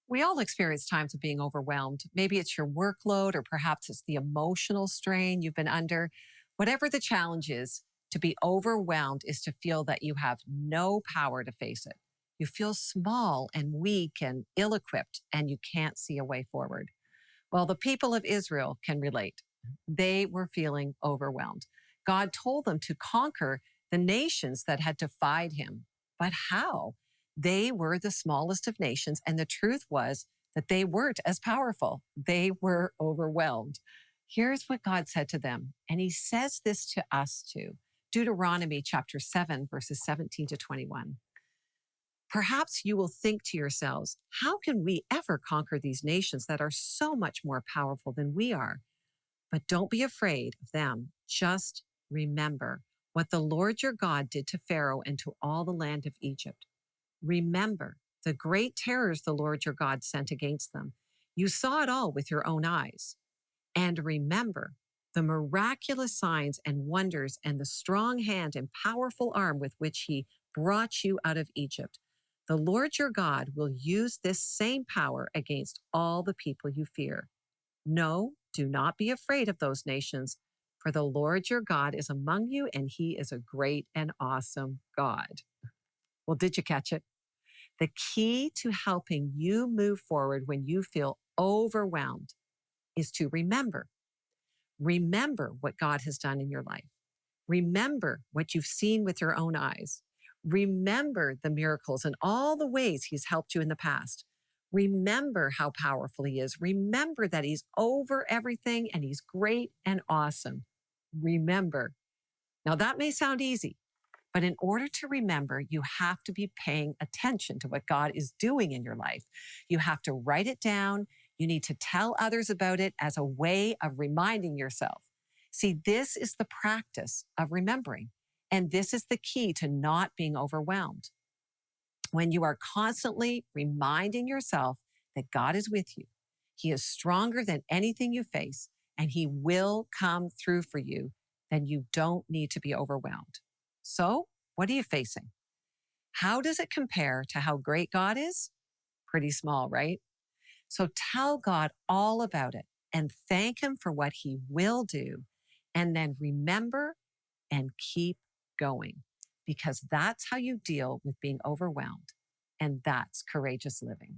We all experience times of being overwhelmed. Maybe it's your workload, or perhaps it's the emotional strain you've been under. Whatever the challenge is, to be overwhelmed is to feel that you have no power to face it. You feel small and weak and ill-equipped, and you can't see a way forward. Well, the people of Israel can relate. They were feeling overwhelmed. God told them to conquer the nations that had defied him. But how? They were the smallest of nations, and the truth was that they weren't as powerful. They were overwhelmed. Here's what God said to them, and he says this to us too. Deuteronomy chapter 7, verses 17 to 21. Perhaps you will think to yourselves, how can we ever conquer these nations that are so much more powerful than we are? But don't be afraid of them. Just remember what the Lord your God did to Pharaoh and to all the land of Egypt. Remember the great terrors the Lord your God sent against them. You saw it all with your own eyes. And remember the miraculous signs and wonders and the strong hand and powerful arm with which he brought you out of Egypt. The Lord your God will use this same power against all the people you fear. No, do not be afraid of those nations, for the Lord your God is among you, and he is a great and awesome God. Well, did you catch it? The key to helping you move forward when you feel overwhelmed is to remember. Remember what God has done in your life. Remember what you've seen with your own eyes. Remember the miracles and all the ways he's helped you in the past. Remember how powerful he is. Remember that he's over everything and he's great and awesome. Remember. Now that may sound easy, but in order to remember, you have to be paying attention to what God is doing in your life. You have to write it down. You need to tell others about it as a way of reminding yourself. See, this is the practice of remembering, and this is the key to not being overwhelmed. When you are constantly reminding yourself that God is with you, he is stronger than anything you face, and he will come through for you, then you don't need to be overwhelmed. So, what are you facing? How does it compare to how great God is? Pretty small, right? So tell God all about it and thank him for what he will do. And then remember and keep going, because that's how you deal with being overwhelmed. And that's courageous living.